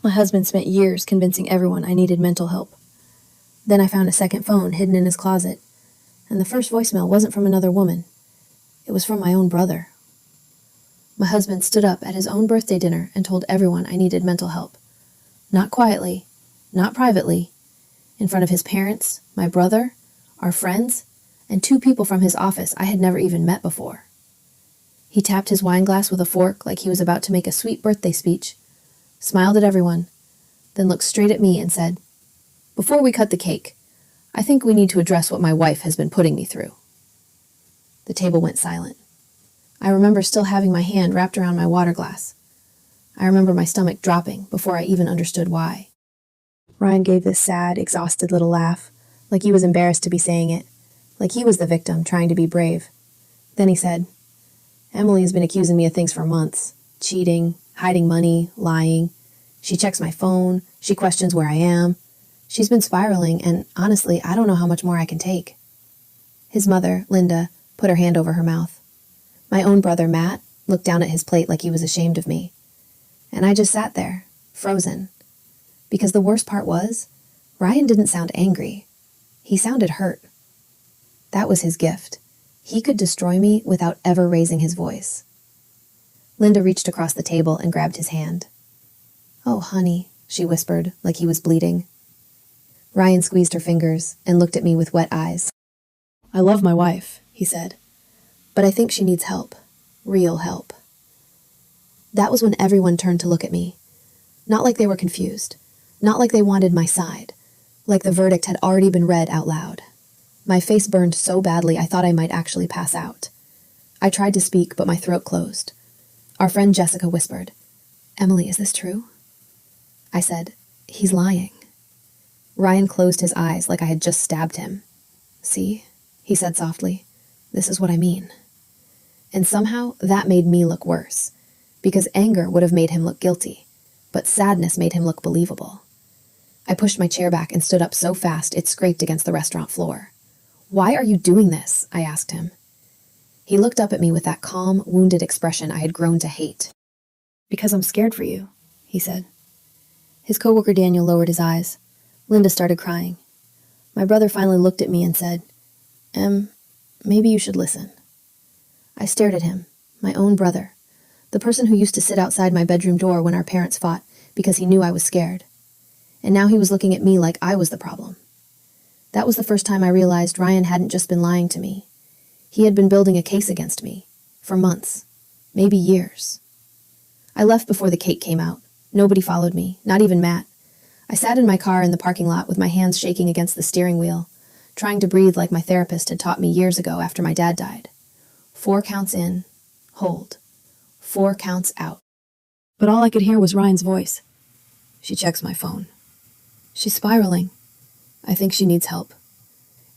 My husband spent years convincing everyone I needed mental help. Then I found a second phone hidden in his closet, and the first voicemail wasn't from another woman. It was from my own brother. My husband stood up at his own birthday dinner and told everyone I needed mental help. Not quietly, not privately, in front of his parents, my brother, our friends, and 2 people from his office I had never even met before. He tapped his wine glass with a fork like he was about to make a sweet birthday speech, smiled at everyone, then looked straight at me and said, "Before we cut the cake, I think we need to address what my wife has been putting me through." The table went silent. I remember still having my hand wrapped around my water glass. I remember my stomach dropping before I even understood why. Ryan gave this sad, exhausted little laugh, like he was embarrassed to be saying it, like he was the victim trying to be brave. Then he said, "Emily has been accusing me of things for months. Cheating, hiding money, lying. She checks my phone. She questions where I am. She's been spiraling, and honestly, I don't know how much more I can take." His mother, Linda, put her hand over her mouth. My own brother, Matt, looked down at his plate like he was ashamed of me. And I just sat there, frozen. Because the worst part was, Ryan didn't sound angry. He sounded hurt. That was his gift. He could destroy me without ever raising his voice. Linda reached across the table and grabbed his hand. "Oh, honey," she whispered, like he was bleeding. Ryan squeezed her fingers and looked at me with wet eyes. "I love my wife," he said, "but I think she needs help. Real help." That was when everyone turned to look at me. Not like they were confused. Not like they wanted my side. Like the verdict had already been read out loud. My face burned so badly I thought I might actually pass out. I tried to speak, but my throat closed. Our friend Jessica whispered, "Emily, is this true?" I said, "He's lying." Ryan closed his eyes like I had just stabbed him. "See?" he said softly. "This is what I mean." And somehow that made me look worse, because anger would have made him look guilty, but sadness made him look believable. I pushed my chair back and stood up so fast it scraped against the restaurant floor. "Why are you doing this?" I asked him. He looked up at me with that calm, wounded expression I had grown to hate. "Because I'm scared for you," he said. His coworker Daniel lowered his eyes. Linda started crying. My brother finally looked at me and said, Maybe you should listen." I stared at him, my own brother, the person who used to sit outside my bedroom door when our parents fought because he knew I was scared. And now he was looking at me like I was the problem. That was the first time I realized Ryan hadn't just been lying to me. He had been building a case against me, for months, maybe years. I left before the cake came out. Nobody followed me, not even Matt. I sat in my car in the parking lot with my hands shaking against the steering wheel, trying to breathe like my therapist had taught me years ago after my dad died. 4 counts in, hold. 4 counts out. But all I could hear was Ryan's voice. "She checks my phone. She's spiraling. I think she needs help."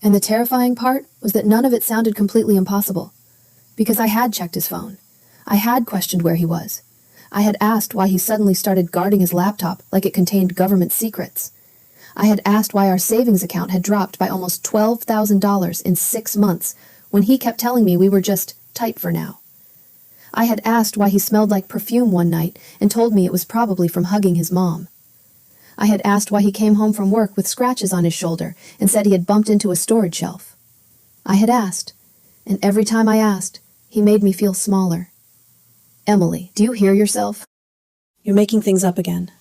And the terrifying part was that none of it sounded completely impossible, because I had checked his phone. I had questioned where he was. I had asked why he suddenly started guarding his laptop like it contained government secrets. I had asked why our savings account had dropped by almost $12,000 in 6 months when he kept telling me we were just tight for now. I had asked why he smelled like perfume one night and told me it was probably from hugging his mom. I had asked why he came home from work with scratches on his shoulder and said he had bumped into a storage shelf. I had asked, and every time I asked, he made me feel smaller. "Emily, do you hear yourself? You're making things up again.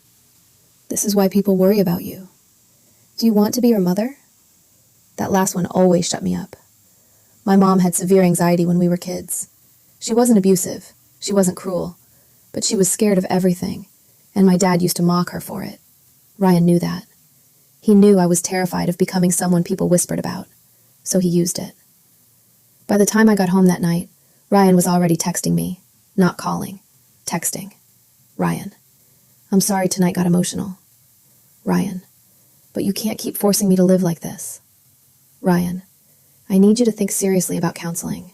This is why people worry about you. Do you want to be your mother?" That last one always shut me up. My mom had severe anxiety when we were kids. She wasn't abusive, she wasn't cruel, but she was scared of everything, and my dad used to mock her for it. Ryan knew that. He knew I was terrified of becoming someone people whispered about, so he used it. By the time I got home that night, Ryan was already texting me, not calling, texting. "Ryan, I'm sorry tonight got emotional. Ryan, but you can't keep forcing me to live like this. Ryan, I need you to think seriously about counseling.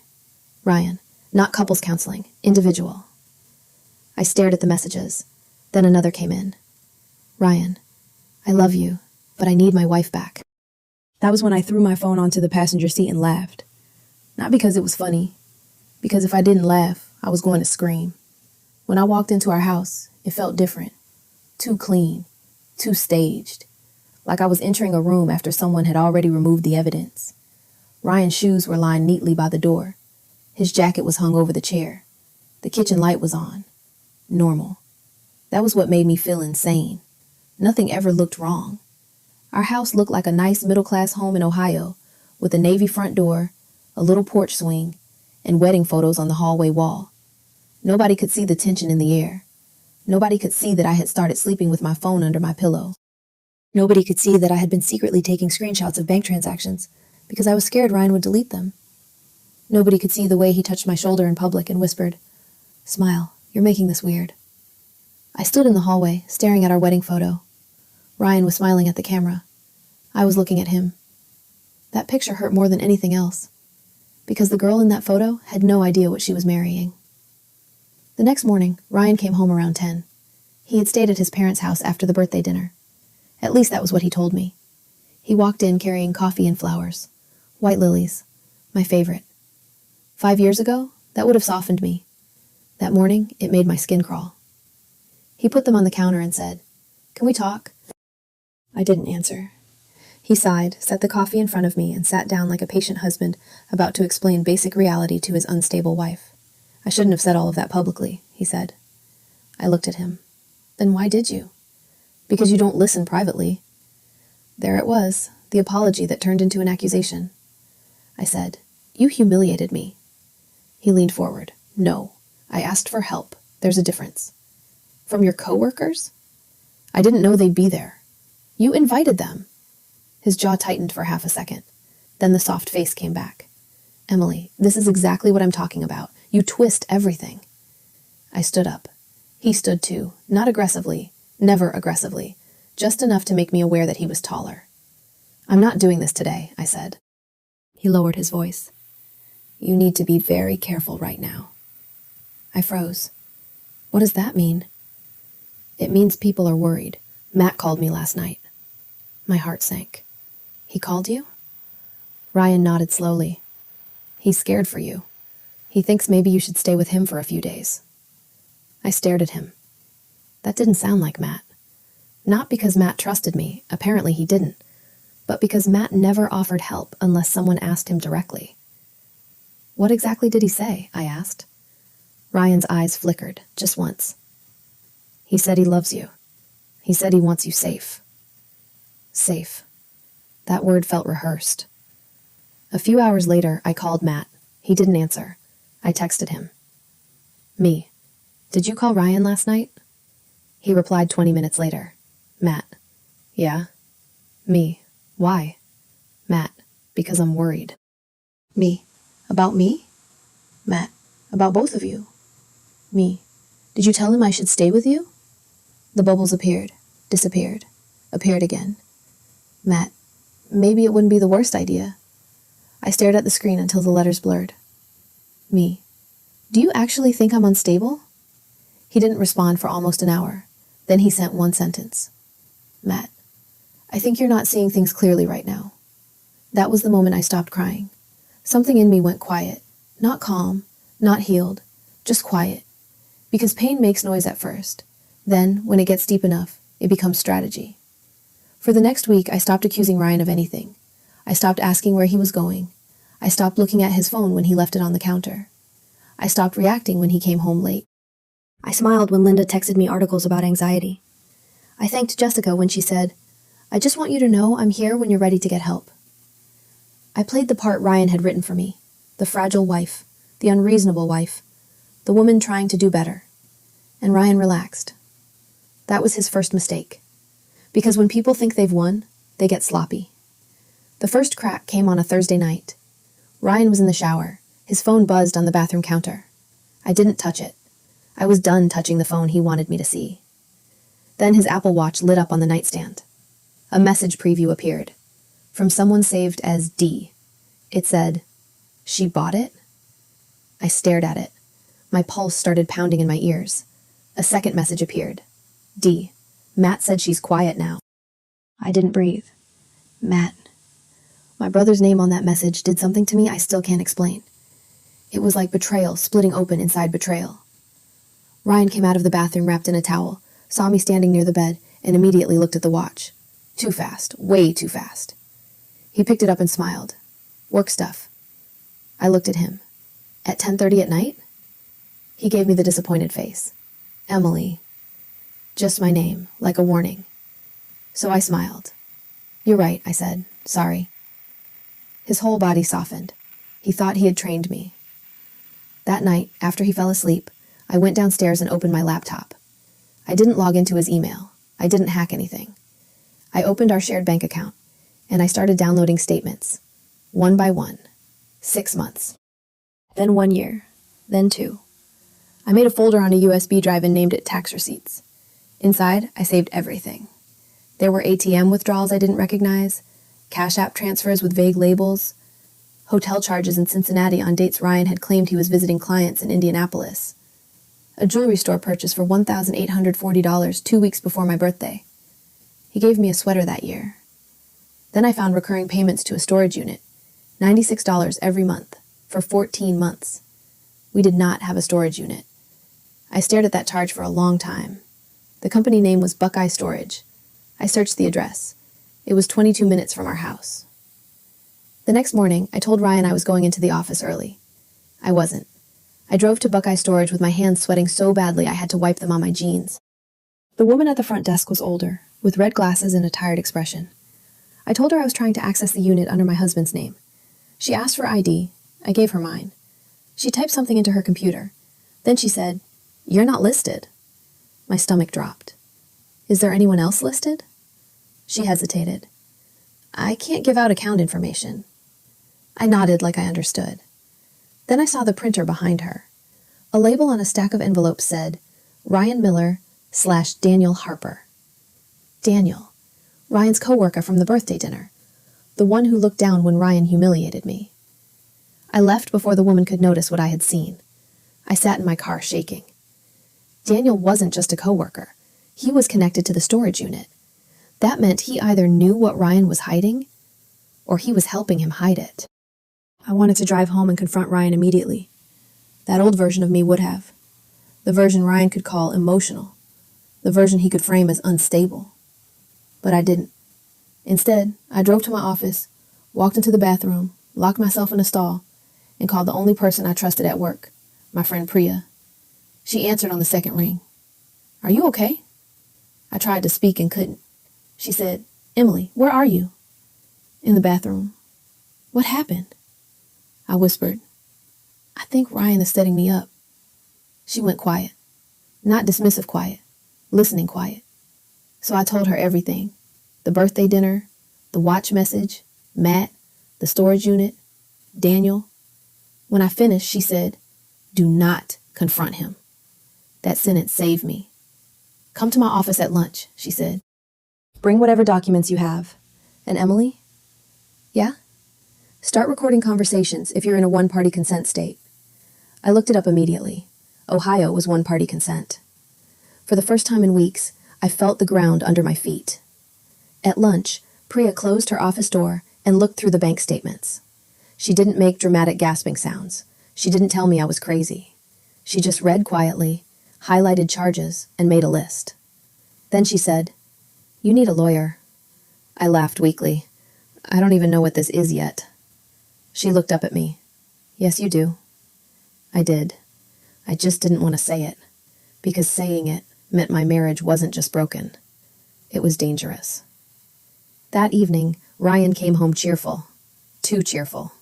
Ryan, not couples counseling, individual." I stared at the messages. Then another came in. "Ryan, I love you, but I need my wife back." That was when I threw my phone onto the passenger seat and laughed. Not because it was funny, because if I didn't laugh, I was going to scream. When I walked into our house, it felt different. too clean, too staged, like I was entering a room after someone had already removed the evidence. Ryan's shoes were lined neatly by the door. His jacket was hung over the chair. The kitchen light was on. Normal. That was what made me feel insane. Nothing ever looked wrong. Our house looked like a nice middle-class home in Ohio, with a navy front door, a little porch swing, and wedding photos on the hallway wall. Nobody could see the tension in the air. Nobody could see that I had started sleeping with my phone under my pillow. Nobody could see that I had been secretly taking screenshots of bank transactions because I was scared Ryan would delete them. Nobody could see the way he touched my shoulder in public and whispered, "Smile, you're making this weird." I stood in the hallway, staring at our wedding photo. Ryan was smiling at the camera. I was looking at him. That picture hurt more than anything else, because the girl in that photo had no idea what she was marrying. The next morning, Ryan came home around 10. He had stayed at his parents' house after the birthday dinner. At least that was what he told me. He walked in carrying coffee and flowers. White lilies. My favorite. 5 years ago, that would have softened me. That morning, it made my skin crawl. He put them on the counter and said, "Can we talk?" I didn't answer. He sighed, set the coffee in front of me, and sat down like a patient husband about to explain basic reality to his unstable wife. "I shouldn't have said all of that publicly," he said. I looked at him. "Then why did you?" "Because you don't listen privately." There it was, the apology that turned into an accusation. I said, "You humiliated me." He leaned forward. "No, I asked for help. There's a difference." "From your coworkers?" "I didn't know they'd be there." "You invited them." His jaw tightened for half a second. Then the soft face came back. "Emily, this is exactly what I'm talking about. You twist everything." I stood up. He stood too, not aggressively, never aggressively, just enough to make me aware that he was taller. "I'm not doing this today," I said. He lowered his voice. "You need to be very careful right now." I froze. "What does that mean?" "It means people are worried. Matt called me last night." My heart sank. "He called you?" Ryan nodded slowly. "He's scared for you. He thinks maybe you should stay with him for a few days." I stared at him. That didn't sound like Matt. Not because Matt trusted me, apparently he didn't, but because Matt never offered help unless someone asked him directly. "What exactly did he say?" I asked. Ryan's eyes flickered, just once. "He said he loves you. He said he wants you safe." Safe. That word felt rehearsed. A few hours later, I called Matt. He didn't answer. I texted him. "Me. Did you call Ryan last night?" He replied 20 minutes later. "Matt. Yeah." "Me. Why?" "Matt. Because I'm worried." "Me. About me?" "Matt. About both of you." "Me. Did you tell him I should stay with you?" The bubbles appeared, disappeared, appeared again. "Matt. Maybe it wouldn't be the worst idea." I stared at the screen until the letters blurred. "Me. Do you actually think I'm unstable?" He didn't respond for almost an hour. Then he sent one sentence. "Matt. I think you're not seeing things clearly right now." That was the moment I stopped crying. Something in me went quiet. Not calm, not healed, just quiet. Because pain makes noise at first. Then, when it gets deep enough, it becomes strategy. For the next week, I stopped accusing Ryan of anything. I stopped asking where he was going. I stopped looking at his phone when he left it on the counter. I stopped reacting when he came home late. I smiled when Linda texted me articles about anxiety. I thanked Jessica when she said, "I just want you to know I'm here when you're ready to get help." I played the part Ryan had written for me, the fragile wife, the unreasonable wife, the woman trying to do better. And Ryan relaxed. That was his first mistake. Because when people think they've won, they get sloppy. The first crack came on a Thursday night. Ryan was in the shower. His phone buzzed on the bathroom counter. I didn't touch it. I was done touching the phone he wanted me to see. Then his Apple Watch lit up on the nightstand. A message preview appeared. From someone saved as D. It said, "She bought it?" I stared at it. My pulse started pounding in my ears. A second message appeared. D. Matt said she's quiet now. I didn't breathe. Matt. My brother's name on that message did something to me I still can't explain. It was like betrayal splitting open inside betrayal. Ryan came out of the bathroom wrapped in a towel, saw me standing near the bed, and immediately looked at the watch. Too fast, way too fast. He picked it up and smiled. Work stuff. I looked at him. At 10:30 at night? He gave me the disappointed face. Emily. Just my name, like a warning. So I smiled. You're right, I said. Sorry. His whole body softened. He thought he had trained me. That night, after he fell asleep, I went downstairs and opened my laptop. I didn't log into his email. I didn't hack anything. I opened our shared bank account, and I started downloading statements. One by one. 6 months. Then 1 year. Then 2. I made a folder on a USB drive and named it Tax Receipts. Inside, I saved everything. There were ATM withdrawals I didn't recognize, Cash App transfers with vague labels, hotel charges in Cincinnati on dates Ryan had claimed he was visiting clients in Indianapolis, a jewelry store purchase for $1,840 2 weeks before my birthday. He gave me a sweater that year. Then I found recurring payments to a storage unit, $96 every month, for 14 months. We did not have a storage unit. I stared at that charge for a long time. The company name was Buckeye Storage. I searched the address. It was 22 minutes from our house. The next morning, I told Ryan I was going into the office early. I wasn't. I drove to Buckeye Storage with my hands sweating so badly I had to wipe them on my jeans. The woman at the front desk was older, with red glasses and a tired expression. I told her I was trying to access the unit under my husband's name. She asked for ID. I gave her mine. She typed something into her computer. Then she said, "You're not listed." My stomach dropped. "Is there anyone else listed?" She hesitated. "I can't give out account information." I nodded like I understood. Then I saw the printer behind her. A label on a stack of envelopes said, Ryan Miller/Daniel Harper. Daniel, Ryan's coworker from the birthday dinner. The one who looked down when Ryan humiliated me. I left before the woman could notice what I had seen. I sat in my car shaking. Daniel wasn't just a coworker. He was connected to the storage unit. That meant he either knew what Ryan was hiding, or he was helping him hide it. I wanted to drive home and confront Ryan immediately. That old version of me would have. The version Ryan could call emotional. The version he could frame as unstable. But I didn't. Instead, I drove to my office, walked into the bathroom, locked myself in a stall, and called the only person I trusted at work, my friend Priya. She answered on the second ring. "Are you okay?" I tried to speak and couldn't. She said, "Emily, where are you?" "In the bathroom." "What happened?" I whispered, "I think Ryan is setting me up." She went quiet. Not dismissive quiet, listening quiet. So I told her everything. The birthday dinner, the watch message, Matt, the storage unit, Daniel. When I finished, she said, "Do not confront him." That sentence saved me. "Come to my office at lunch," she said. "Bring whatever documents you have. And Emily?" "Yeah?" "Start recording conversations if you're in a one-party consent state." I looked it up immediately. Ohio was one-party consent. For the first time in weeks, I felt the ground under my feet. At lunch, Priya closed her office door and looked through the bank statements. She didn't make dramatic gasping sounds. She didn't tell me I was crazy. She just read quietly, highlighted charges, and made a list. Then she said, "You need a lawyer." I laughed weakly. "I don't even know what this is yet." She looked up at me. "Yes, you do." I did. I just didn't want to say it, because saying it meant my marriage wasn't just broken. It was dangerous. That evening, Ryan came home cheerful. Too cheerful.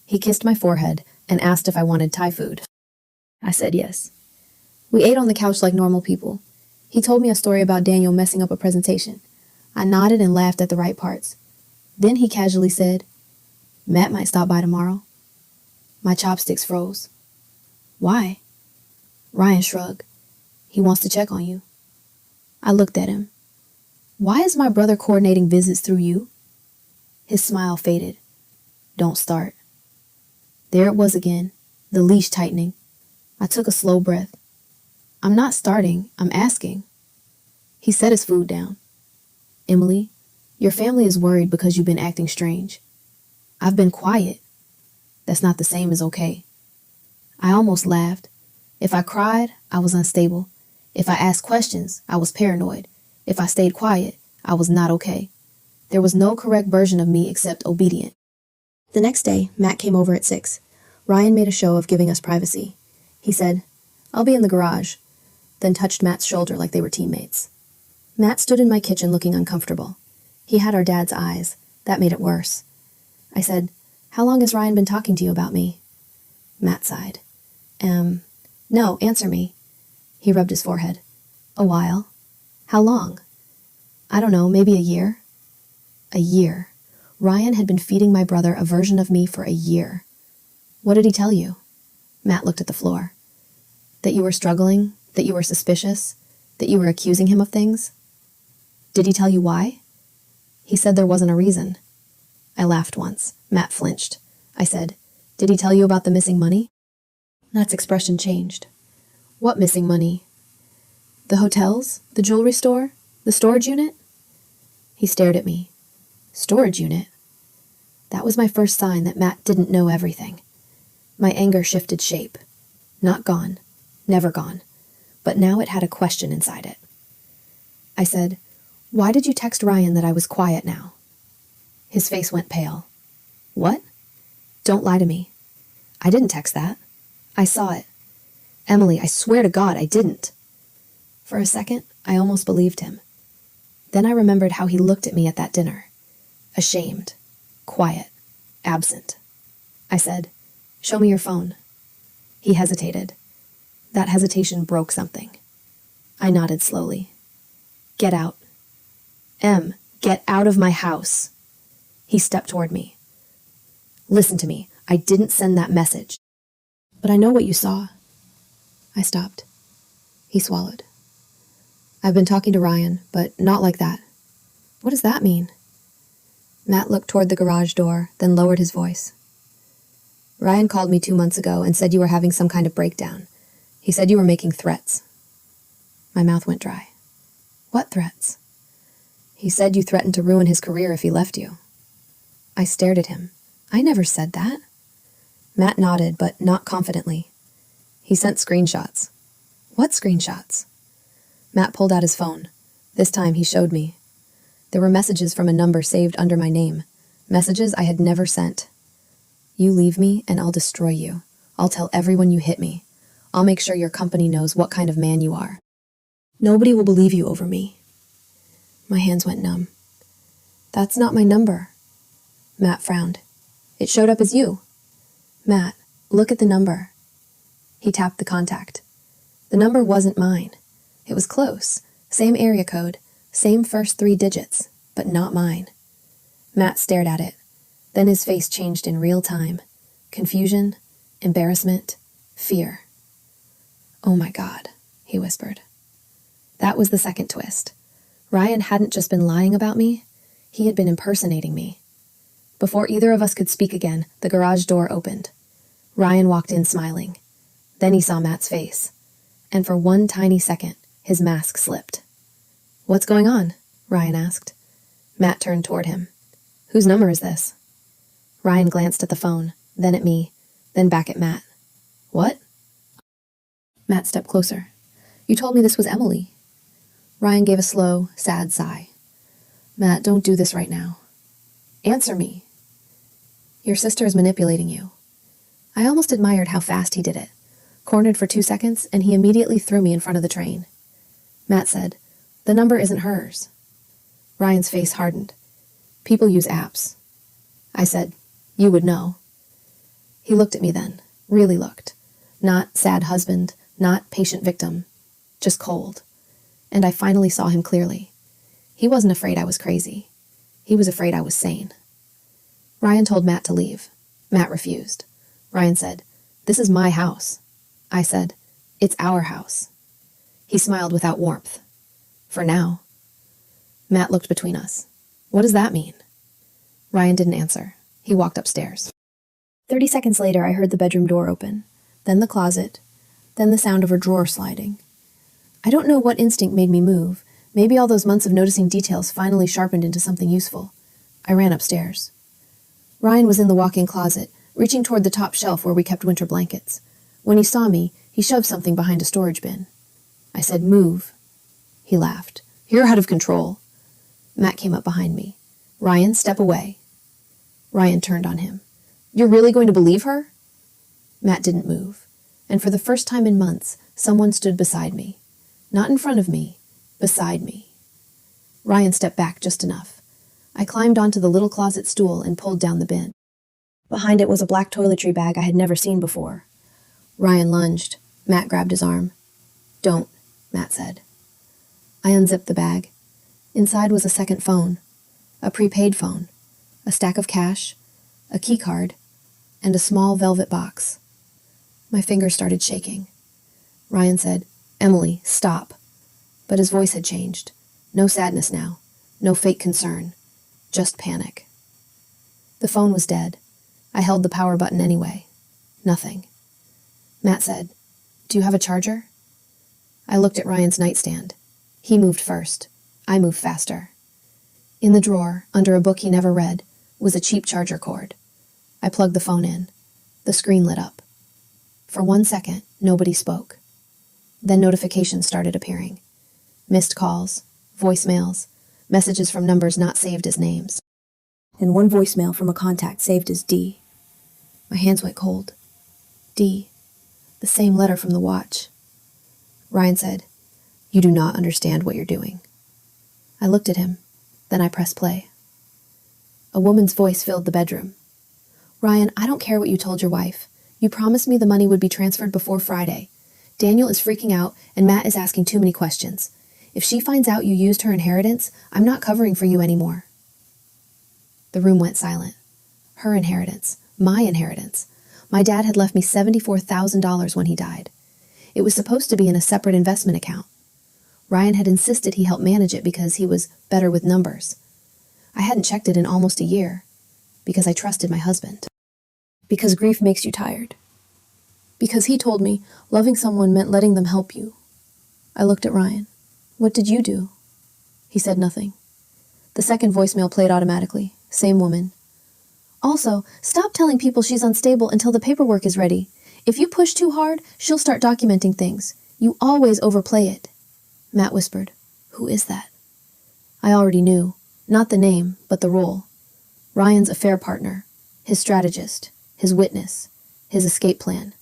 He kissed my forehead and asked if I wanted Thai food. I said yes. We ate on the couch like normal people. He told me a story about Daniel messing up a presentation. I nodded and laughed at the right parts. Then he casually said, "Matt might stop by tomorrow." My chopsticks froze. "Why?" Ryan shrugged. "He wants to check on you." I looked at him. "Why is my brother coordinating visits through you?" His smile faded. "Don't start." There it was again, the leash tightening. I took a slow breath. "I'm not starting, I'm asking." He set his food down. "Emily, your family is worried because you've been acting strange. I've been quiet. That's not the same as okay." I almost laughed. If I cried, I was unstable. If I asked questions, I was paranoid. If I stayed quiet, I was not okay. There was no correct version of me except obedient. The next day, Matt came over at 6. Ryan made a show of giving us privacy. He said, "I'll be in the garage," then touched Matt's shoulder like they were teammates. Matt stood in my kitchen looking uncomfortable. He had our dad's eyes. That made it worse. I said, "How long has Ryan been talking to you about me?" Matt sighed. No, answer me." He rubbed his forehead. "A while." "How long?" "I don't know, maybe a year." A year. Ryan had been feeding my brother a version of me for a year. "What did he tell you?" Matt looked at the floor. "That you were struggling, that you were suspicious, that you were accusing him of things?" "Did he tell you why?" "He said there wasn't a reason." I laughed once. Matt flinched. I said, "Did he tell you about the missing money?" Matt's expression changed. "What missing money?" "The hotels? The jewelry store? The storage unit?" He stared at me. Storage unit? That was my first sign that Matt didn't know everything. My anger shifted shape. Not gone. Never gone. But now it had a question inside it. I said, "Why did you text Ryan that I was quiet now?" His face went pale. "What?" "Don't lie to me." "I didn't text that. I saw it. Emily, I swear to God I didn't." For a second, I almost believed him. Then I remembered how he looked at me at that dinner. Ashamed. Quiet. Absent. I said, "Show me your phone." He hesitated. That hesitation broke something. I nodded slowly. "Get out." Get out of my house." He stepped toward me. "Listen to me. I didn't send that message." "But I know what you saw." I stopped. He swallowed. "I've been talking to Ryan, but not like that." "What does that mean?" Matt looked toward the garage door, then lowered his voice. "Ryan called me 2 months ago and said you were having some kind of breakdown. He said you were making threats." My mouth went dry. "What threats?" "He said you threatened to ruin his career if he left you." I stared at him. "I never said that." Matt nodded, but not confidently. "He sent screenshots." "What screenshots?" Matt pulled out his phone. This time he showed me. There were messages from a number saved under my name. Messages I had never sent. "You leave me and I'll destroy you. I'll tell everyone you hit me. I'll make sure your company knows what kind of man you are. Nobody will believe you over me." My hands went numb. "That's not my number." Matt frowned. "It showed up as you." "Matt, look at the number." He tapped the contact. The number wasn't mine. It was close. Same area code, same first 3 digits, but not mine. Matt stared at it. Then his face changed in real time. Confusion, embarrassment, fear. "Oh my God," he whispered. That was the second twist. Ryan hadn't just been lying about me. He had been impersonating me. Before either of us could speak again, the garage door opened. Ryan walked in smiling. Then he saw Matt's face. And for one tiny second, his mask slipped. "What's going on?" Ryan asked. Matt turned toward him. "Whose number is this?" Ryan glanced at the phone, then at me, then back at Matt. "What?" Matt stepped closer. "You told me this was Emily." Ryan gave a slow, sad sigh. "Matt, don't do this right now." "Answer me." "Your sister is manipulating you." I almost admired how fast he did it. Cornered for 2 seconds, and he immediately threw me in front of the train. Matt said, "The number isn't hers." Ryan's face hardened. "People use apps." I said, "You would know." He looked at me then, really looked. Not sad husband, not patient victim, just cold. And I finally saw him clearly. He wasn't afraid I was crazy. He was afraid I was sane. Ryan told Matt to leave. Matt refused. Ryan said, "This is my house." I said, "It's our house." He smiled without warmth. "For now." Matt looked between us. "What does that mean?" Ryan didn't answer. He walked upstairs. 30 seconds later, I heard the bedroom door open, then the closet, then the sound of a drawer sliding. I don't know what instinct made me move. Maybe all those months of noticing details finally sharpened into something useful. I ran upstairs. Ryan was in the walk-in closet, reaching toward the top shelf where we kept winter blankets. When he saw me, he shoved something behind a storage bin. I said, "Move." He laughed. "You're out of control." Matt came up behind me. "Ryan, step away." Ryan turned on him. "You're really going to believe her?" Matt didn't move, and for the first time in months, someone stood beside me. Not in front of me, beside me. Ryan stepped back just enough. I climbed onto the little closet stool and pulled down the bin. Behind it was a black toiletry bag I had never seen before. Ryan lunged. Matt grabbed his arm. "Don't," Matt said. I unzipped the bag. Inside was a second phone, a prepaid phone, a stack of cash, a key card, and a small velvet box. My fingers started shaking. Ryan said, "Emily, stop." But his voice had changed. No sadness now, no fake concern, just panic. The phone was dead. I held the power button anyway. Nothing. Matt said, "Do you have a charger?" I looked at Ryan's nightstand. He moved first. I moved faster. In the drawer, under a book he never read, was a cheap charger cord. I plugged the phone in. The screen lit up. For 1 second, nobody spoke. Then notifications started appearing. Missed calls, voicemails, messages from numbers not saved as names. And one voicemail from a contact saved as D. My hands went cold. D. The same letter from the watch. Ryan said, "You do not understand what you're doing." I looked at him. Then I pressed play. A woman's voice filled the bedroom. "Ryan, I don't care what you told your wife. You promised me the money would be transferred before Friday. Daniel is freaking out, and Matt is asking too many questions. If she finds out you used her inheritance, I'm not covering for you anymore." The room went silent. Her inheritance. My inheritance. My dad had left me $74,000 when he died. It was supposed to be in a separate investment account. Ryan had insisted he help manage it because he was better with numbers. I hadn't checked it in almost a year, because I trusted my husband. Because grief makes you tired. Because he told me loving someone meant letting them help you. I looked at Ryan. "What did you do?" He said nothing. The second voicemail played automatically. Same woman. "Also, stop telling people she's unstable until the paperwork is ready. If you push too hard, she'll start documenting things. You always overplay it." Matt whispered, "Who is that?" I already knew. Not the name, but the role. Ryan's affair partner. His strategist. His witness. His escape plan.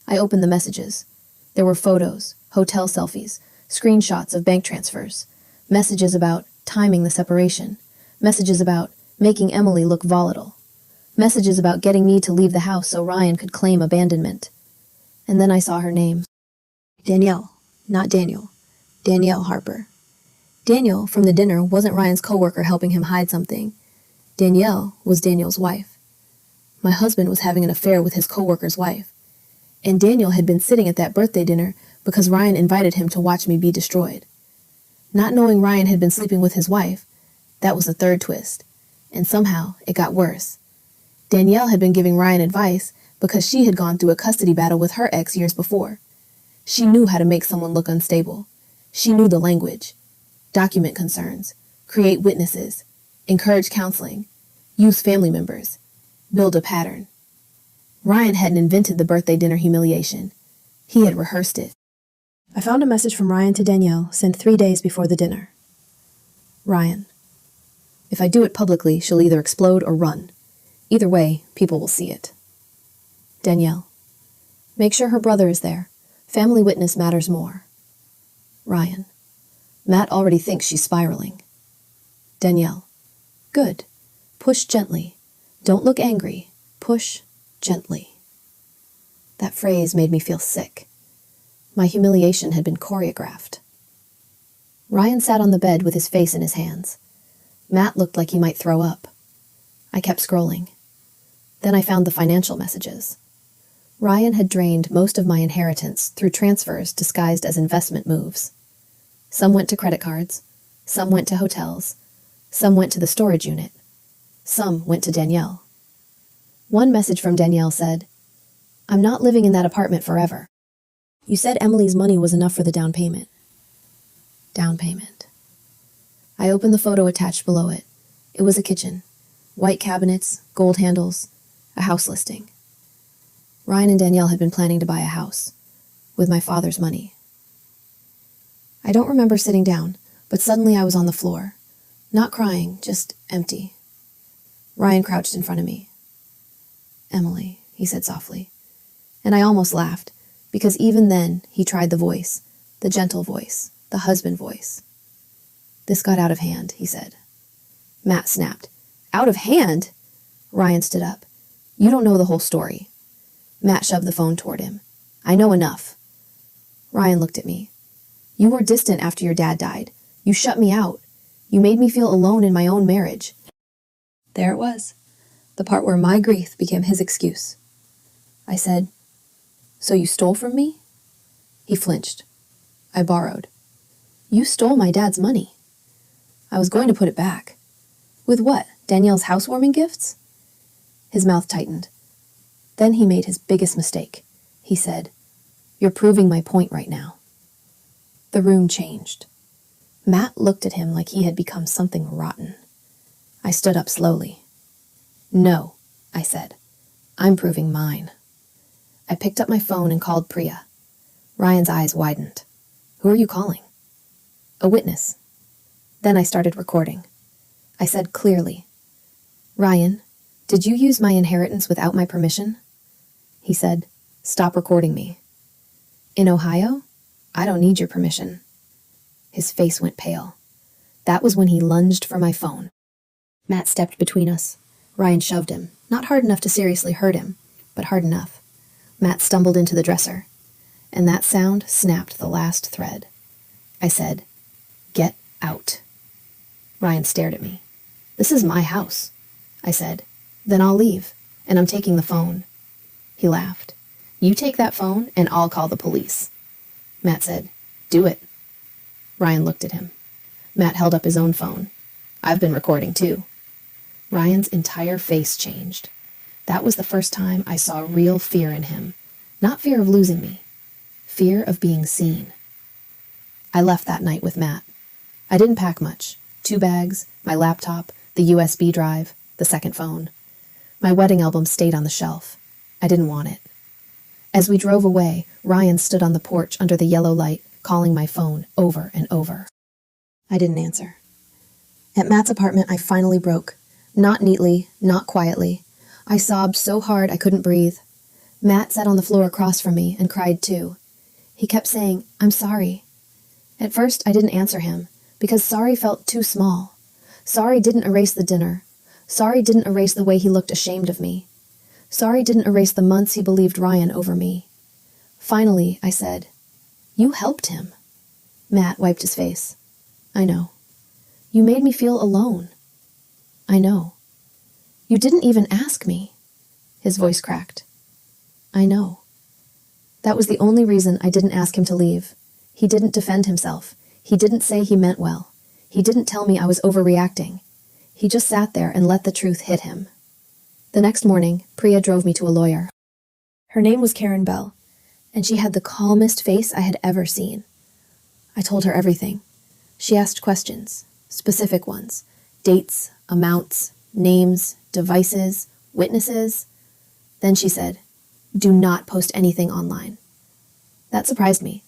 I opened the messages. There were photos, hotel selfies, screenshots of bank transfers, messages about timing the separation, messages about making Emily look volatile, messages about getting me to leave the house so Ryan could claim abandonment. And then I saw her name. Danielle, not Daniel. Danielle Harper. Daniel, from the dinner, wasn't Ryan's coworker helping him hide something. Danielle was Daniel's wife. My husband was having an affair with his coworker's wife. And Daniel had been sitting at that birthday dinner because Ryan invited him to watch me be destroyed. Not knowing Ryan had been sleeping with his wife, that was the third twist. And somehow, it got worse. Danielle had been giving Ryan advice because she had gone through a custody battle with her ex years before. She knew how to make someone look unstable. She knew the language. Document concerns, create witnesses, encourage counseling, use family members, build a pattern. Ryan hadn't invented the birthday dinner humiliation. He had rehearsed it. I found a message from Ryan to Danielle sent 3 days before the dinner. Ryan, "If I do it publicly, she'll either explode or run. Either way, people will see it." Danielle, "Make sure her brother is there. Family witness matters more." Ryan, "Matt already thinks she's spiraling." Danielle, "Good. Push gently. Don't look angry. Push gently." That phrase made me feel sick. My humiliation had been choreographed. Ryan sat on the bed with his face in his hands. Matt looked like he might throw up. I kept scrolling. Then I found the financial messages. Ryan had drained most of my inheritance through transfers disguised as investment moves. Some went to credit cards, some went to hotels, some went to the storage unit, some went to Danielle. One message from Danielle said, "I'm not living in that apartment forever. You said Emily's money was enough for the down payment." Down payment. I opened the photo attached below it. It was a kitchen. White cabinets, gold handles, a house listing. Ryan and Danielle had been planning to buy a house with my father's money. I don't remember sitting down, but suddenly I was on the floor. Not crying, just empty. Ryan crouched in front of me. "Emily," he said softly. And I almost laughed, because even then he tried the voice, the gentle voice, the husband voice. "This got out of hand," he said. Matt snapped. "Out of hand?" Ryan stood up. "You don't know the whole story." Matt shoved the phone toward him. "I know enough." Ryan looked at me. "You were distant after your dad died. You shut me out. You made me feel alone in my own marriage." There it was, the part where my grief became his excuse. I said, "So you stole from me?" He flinched. "I borrowed." "You stole my dad's money." "I was going to put it back." "With what? Danielle's housewarming gifts?" His mouth tightened. Then he made his biggest mistake. He said, "You're proving my point right now." The room changed. Matt looked at him like he had become something rotten. I stood up slowly. "No," I said. "I'm proving mine." I picked up my phone and called Priya. Ryan's eyes widened. "Who are you calling?" "A witness." Then I started recording. I said clearly, "Ryan, did you use my inheritance without my permission?" He said, "Stop recording me." "In Ohio? I don't need your permission." His face went pale. That was when he lunged for my phone. Matt stepped between us. Ryan shoved him, not hard enough to seriously hurt him, but hard enough. Matt stumbled into the dresser, and that sound snapped the last thread. I said, "Get out." Ryan stared at me. "This is my house." I said, "Then I'll leave, and I'm taking the phone." He laughed. "You take that phone, and I'll call the police." Matt said, "Do it." Ryan looked at him. Matt held up his own phone. "I've been recording too." Ryan's entire face changed. That was the first time I saw real fear in him. Not fear of losing me. Fear of being seen. I left that night with Matt. I didn't pack much. 2 bags, my laptop, the USB drive, the second phone. My wedding album stayed on the shelf. I didn't want it. As we drove away, Ryan stood on the porch under the yellow light, calling my phone over and over. I didn't answer. At Matt's apartment, I finally broke. Not neatly, not quietly. I sobbed so hard I couldn't breathe. Matt sat on the floor across from me and cried too. He kept saying, "I'm sorry." At first, I didn't answer him, because sorry felt too small. Sorry didn't erase the dinner. Sorry didn't erase the way he looked ashamed of me. Sorry didn't erase the months he believed Ryan over me. Finally, I said, "You helped him." Matt wiped his face. "I know." "You made me feel alone." "I know." "You didn't even ask me." His voice cracked. "I know." That was the only reason I didn't ask him to leave. He didn't defend himself. He didn't say he meant well. He didn't tell me I was overreacting. He just sat there and let the truth hit him. The next morning, Priya drove me to a lawyer. Her name was Karen Bell, and she had the calmest face I had ever seen. I told her everything. She asked questions, specific ones, dates, amounts, names, devices, witnesses. Then she said, "Do not post anything online." That surprised me.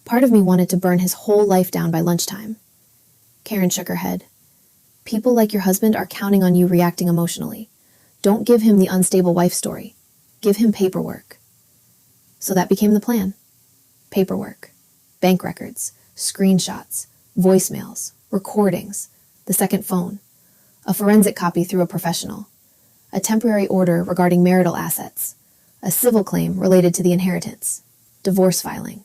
Part of me wanted to burn his whole life down by lunchtime. Karen shook her head. "People like your husband are counting on you reacting emotionally. Don't give him the unstable wife story. Give him paperwork." So that became the plan. Paperwork, bank records, screenshots, voicemails, recordings, the second phone, a forensic copy through a professional, a temporary order regarding marital assets, a civil claim related to the inheritance, divorce filing.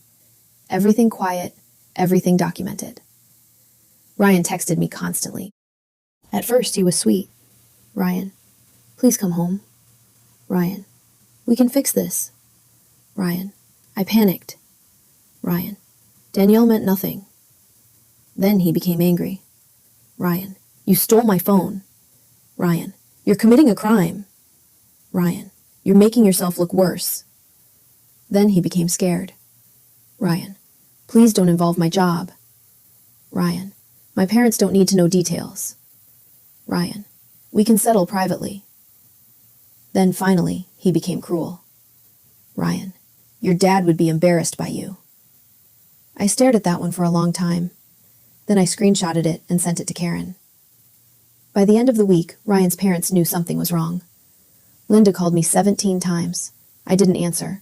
Everything quiet, everything documented. Ryan texted me constantly. At first, he was sweet. "Ryan, please come home." "Ryan, we can fix this." "Ryan, I panicked." "Ryan, Danielle meant nothing." Then he became angry. "Ryan, you stole my phone." "Ryan, you're committing a crime." "Ryan, you're making yourself look worse." Then he became scared. "Ryan, please don't involve my job." "Ryan, my parents don't need to know details." "Ryan, we can settle privately." Then finally, he became cruel. "Ryan, your dad would be embarrassed by you." I stared at that one for a long time. Then I screenshotted it and sent it to Karen. By the end of the week, Ryan's parents knew something was wrong. Linda called me 17 times. I didn't answer.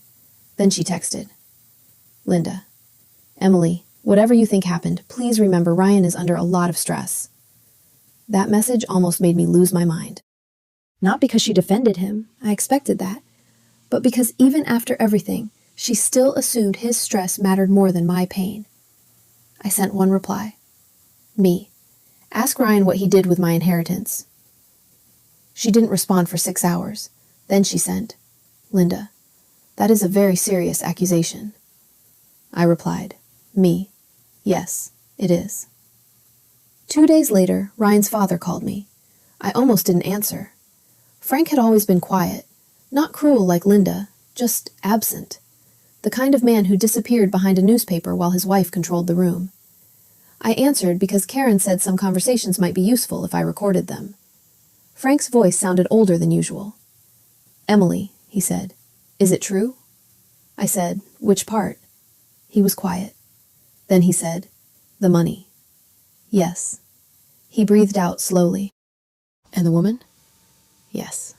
Then she texted. Linda, Emily, whatever you think happened, please remember Ryan is under a lot of stress. That message almost made me lose my mind. Not because she defended him, I expected that, but because even after everything, she still assumed his stress mattered more than my pain. I sent one reply. Me. Ask Ryan what he did with my inheritance. She didn't respond for 6 hours. Then she sent, Linda, that is a very serious accusation. I replied, Me. Yes, it is. 2 days later, Ryan's father called me. I almost didn't answer. Frank had always been quiet, not cruel like Linda, just absent. The kind of man who disappeared behind a newspaper while his wife controlled the room. I answered because Karen said some conversations might be useful if I recorded them. Frank's voice sounded older than usual. Emily, he said, is it true? I said, which part? He was quiet. Then he said, the money. Yes. He breathed out slowly. And the woman? Yes.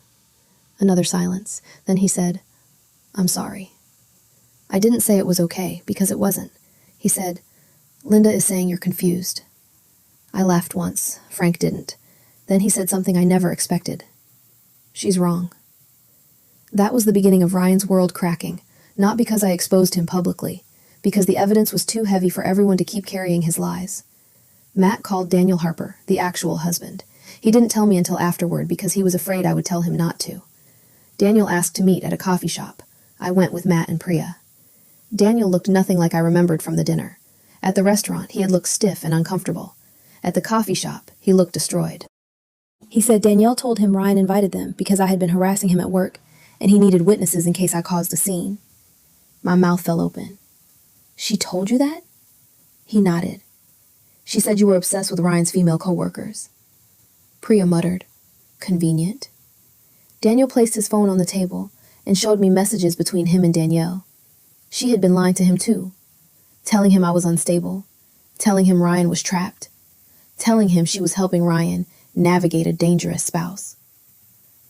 Another silence. Then he said, I'm sorry. I didn't say it was okay, because it wasn't. He said, Linda is saying you're confused. I laughed once. Frank didn't. Then he said something I never expected. She's wrong. That was the beginning of Ryan's world cracking, not because I exposed him publicly, because the evidence was too heavy for everyone to keep carrying his lies. Matt called Daniel Harper, the actual husband. He didn't tell me until afterward because he was afraid I would tell him not to. Daniel asked to meet at a coffee shop. I went with Matt and Priya. Daniel looked nothing like I remembered from the dinner. At the restaurant, he had looked stiff and uncomfortable. At the coffee shop, he looked destroyed. He said Danielle told him Ryan invited them because I had been harassing him at work, and he needed witnesses in case I caused a scene. My mouth fell open. She told you that? He nodded. She said you were obsessed with Ryan's female coworkers. Priya muttered, convenient. Daniel placed his phone on the table and showed me messages between him and Danielle. She had been lying to him too, telling him I was unstable, telling him Ryan was trapped, telling him she was helping Ryan navigate a dangerous spouse.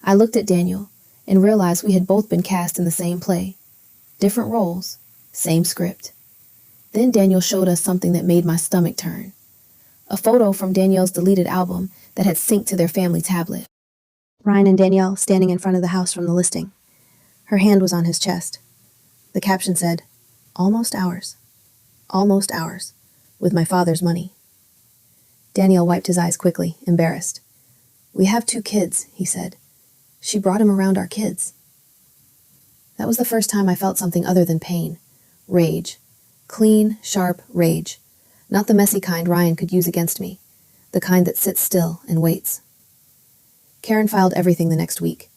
I looked at Daniel and realized we had both been cast in the same play. Different roles, same script. Then Daniel showed us something that made my stomach turn. A photo from Danielle's deleted album that had synced to their family tablet. Ryan and Danielle standing in front of the house from the listing. Her hand was on his chest. The caption said, almost ours, with my father's money. Daniel wiped his eyes quickly, embarrassed. We have 2 kids, he said. She brought him around our kids. That was the first time I felt something other than pain. Rage. Clean, sharp rage. Not the messy kind Ryan could use against me. The kind that sits still and waits. Karen filed everything the next week.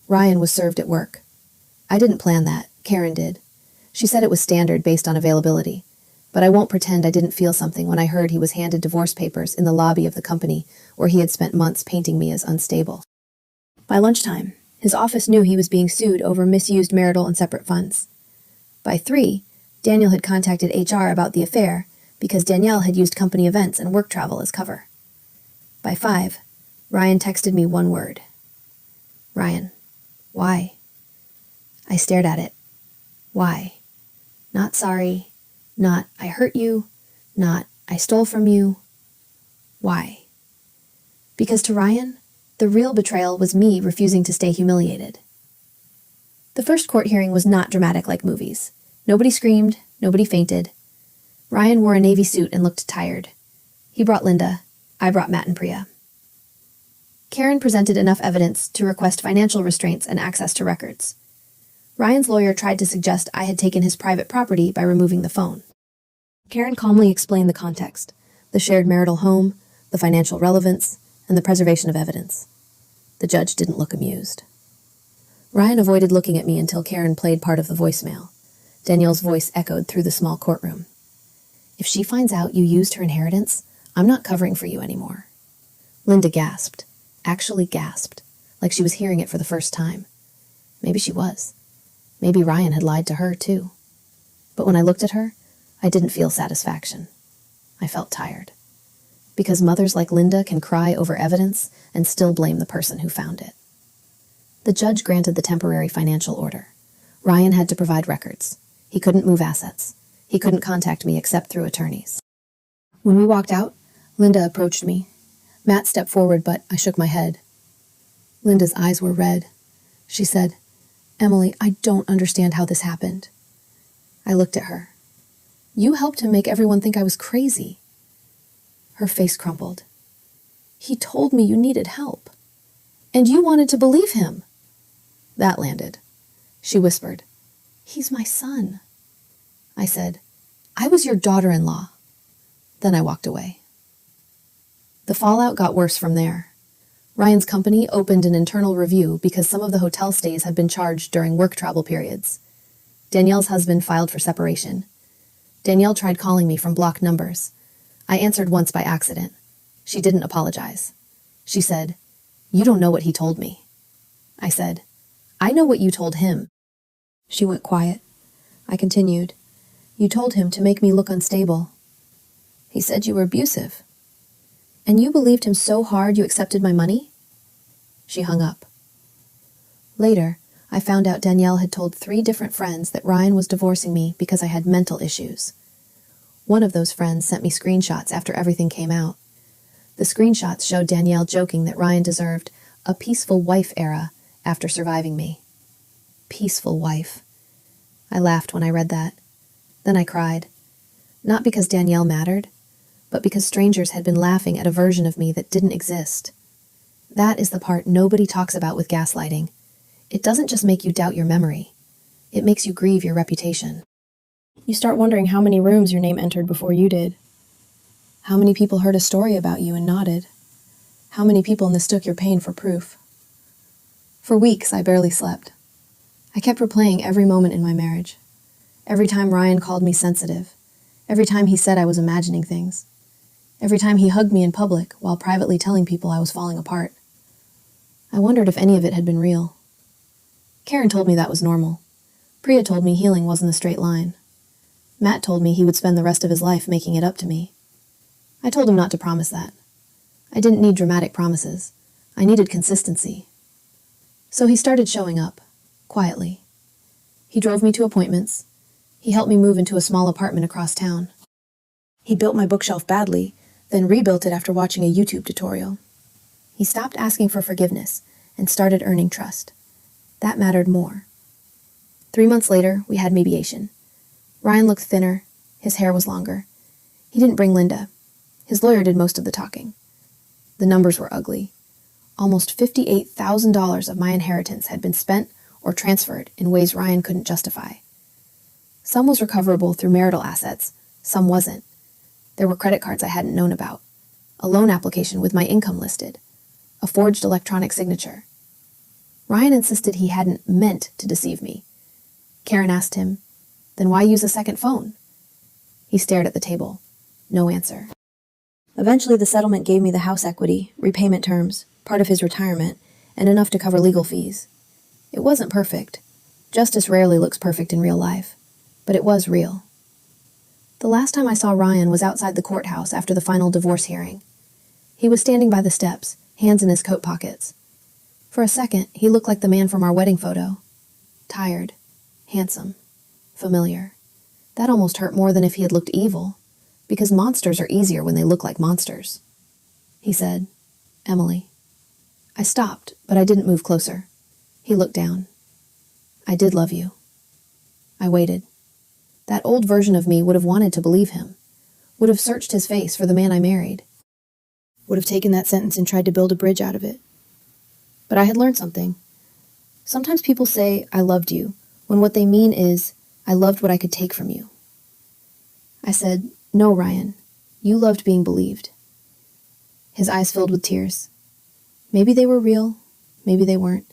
Ryan was served at work. I didn't plan that. Karen did. She said it was standard based on availability. But I won't pretend I didn't feel something when I heard he was handed divorce papers in the lobby of the company where he had spent months painting me as unstable. By lunchtime, his office knew he was being sued over misused marital and separate funds. By 3, Daniel had contacted HR about the affair because Danielle had used company events and work travel as cover. By 5, Ryan texted me one word. Ryan, why? I stared at it. Why? Not sorry. Not I hurt you. Not I stole from you. Why? Because to Ryan, the real betrayal was me refusing to stay humiliated. The first court hearing was not dramatic like movies. Nobody screamed, nobody fainted. Ryan wore a navy suit and looked tired. He brought Linda. I brought Matt and Priya. Karen presented enough evidence to request financial restraints and access to records. Ryan's lawyer tried to suggest I had taken his private property by removing the phone. Karen calmly explained the context, the shared marital home, the financial relevance, and the preservation of evidence. The judge didn't look amused. Ryan avoided looking at me until Karen played part of the voicemail. Danielle's voice echoed through the small courtroom. If she finds out you used her inheritance, I'm not covering for you anymore. Linda gasped, actually gasped, like she was hearing it for the first time. Maybe she was. Maybe Ryan had lied to her, too. But when I looked at her, I didn't feel satisfaction. I felt tired. Because mothers like Linda can cry over evidence and still blame the person who found it. The judge granted the temporary financial order. Ryan had to provide records. He couldn't move assets. He couldn't contact me except through attorneys. When we walked out, Linda approached me. Matt stepped forward, but I shook my head. Linda's eyes were red. She said, "Emily, I don't understand how this happened." I looked at her. "You helped him make everyone think I was crazy." Her face crumpled. "He told me you needed help. And you wanted to believe him." That landed. She whispered, "He's my son." I said, "I was your daughter-in-law." Then I walked away. The fallout got worse from there. Ryan's company opened an internal review because some of the hotel stays had been charged during work travel periods. Danielle's husband filed for separation. Danielle tried calling me from blocked numbers. I answered once by accident. She didn't apologize. She said, "You don't know what he told me." I said, "I know what you told him." She went quiet. I continued, "You told him to make me look unstable. He said you were abusive. And you believed him so hard you accepted my money?" She hung up. Later, I found out Danielle had told 3 different friends that Ryan was divorcing me because I had mental issues. One of those friends sent me screenshots after everything came out. The screenshots showed Danielle joking that Ryan deserved a peaceful wife era after surviving me. Peaceful wife. I laughed when I read that. Then I cried. Not because Danielle mattered, but because strangers had been laughing at a version of me that didn't exist. That is the part nobody talks about with gaslighting. It doesn't just make you doubt your memory. It makes you grieve your reputation. You start wondering how many rooms your name entered before you did. How many people heard a story about you and nodded? How many people mistook your pain for proof? For weeks, I barely slept. I kept replaying every moment in my marriage. Every time Ryan called me sensitive. Every time he said I was imagining things. Every time he hugged me in public while privately telling people I was falling apart. I wondered if any of it had been real. Karen told me that was normal. Priya told me healing wasn't a straight line. Matt told me he would spend the rest of his life making it up to me. I told him not to promise that. I didn't need dramatic promises. I needed consistency. So he started showing up, quietly. He drove me to appointments. He helped me move into a small apartment across town. He built my bookshelf badly, then rebuilt it after watching a YouTube tutorial. He stopped asking for forgiveness and started earning trust. That mattered more. 3 months later, we had mediation. Ryan looked thinner. His hair was longer. He didn't bring Linda. His lawyer did most of the talking. The numbers were ugly. Almost $58,000 of my inheritance had been spent or transferred in ways Ryan couldn't justify. Some was recoverable through marital assets, some wasn't. There were credit cards I hadn't known about, a loan application with my income listed, a forged electronic signature. Ryan insisted he hadn't meant to deceive me. Karen asked him, "Then why use a second phone?" He stared at the table. No answer. Eventually, the settlement gave me the house equity, repayment terms, part of his retirement, and enough to cover legal fees. It wasn't perfect. Justice rarely looks perfect in real life, but it was real. The last time I saw Ryan was outside the courthouse after the final divorce hearing. He was standing by the steps, hands in his coat pockets. For a second, he looked like the man from our wedding photo. Tired, handsome, familiar. That almost hurt more than if he had looked evil, because monsters are easier when they look like monsters. He said, "Emily." I stopped, but I didn't move closer. He looked down. "I did love you." I waited. That old version of me would have wanted to believe him, would have searched his face for the man I married, would have taken that sentence and tried to build a bridge out of it. But I had learned something. Sometimes people say, "I loved you," when what they mean is, "I loved what I could take from you." I said, "No, Ryan, you loved being believed." His eyes filled with tears. Maybe they were real, maybe they weren't.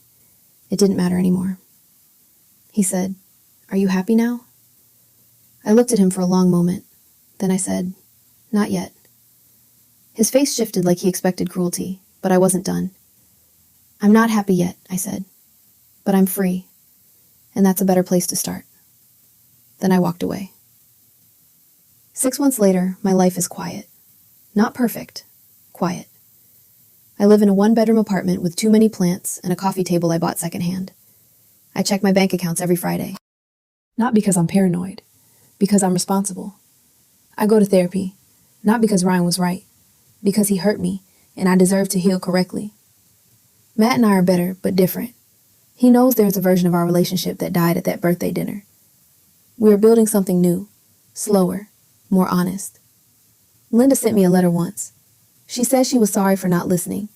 It didn't matter anymore. He said, "Are you happy now?" I looked at him for a long moment. Then I said, "Not yet." His face shifted like he expected cruelty, but I wasn't done. "I'm not happy yet," I said, "but I'm free, and that's a better place to start." Then I walked away. 6 months later, my life is quiet. Not perfect. Quiet. I live in a 1-bedroom apartment with too many plants and a coffee table I bought secondhand. I check my bank accounts every Friday. Not because I'm paranoid, because I'm responsible. I go to therapy, not because Ryan was right, because he hurt me and I deserve to heal correctly. Matt and I are better, but different. He knows there's a version of our relationship that died at that birthday dinner. We are building something new, slower, more honest. Linda sent me a letter once. She says she was sorry for not listening.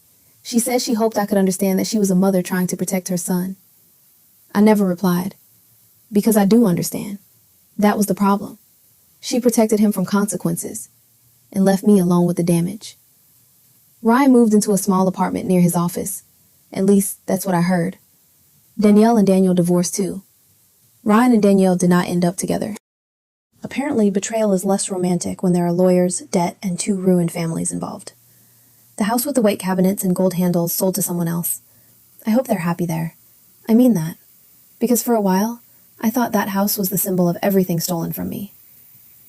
She says she hoped I could understand that she was a mother trying to protect her son. I never replied, because I do understand. That was the problem. She protected him from consequences and left me alone with the damage. Ryan moved into a small apartment near his office. At least, that's what I heard. Danielle and Daniel divorced too. Ryan and Danielle did not end up together. Apparently, betrayal is less romantic when there are lawyers, debt, and 2 ruined families involved. The house with the white cabinets and gold handles sold to someone else. I hope they're happy there. I mean that. Because for a while, I thought that house was the symbol of everything stolen from me.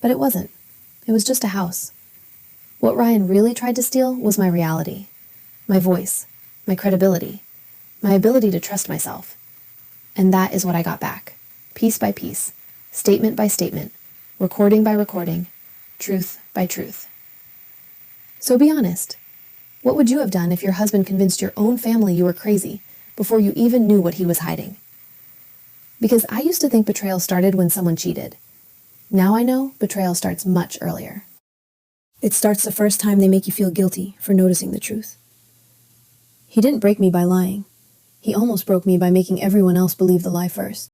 But it wasn't. It was just a house. What Ryan really tried to steal was my reality, my voice, my credibility, my ability to trust myself. And that is what I got back, piece by piece, statement by statement, recording by recording, truth by truth. So be honest. What would you have done if your husband convinced your own family you were crazy before you even knew what he was hiding? Because I used to think betrayal started when someone cheated. Now I know betrayal starts much earlier. It starts the first time they make you feel guilty for noticing the truth. He didn't break me by lying. He almost broke me by making everyone else believe the lie first.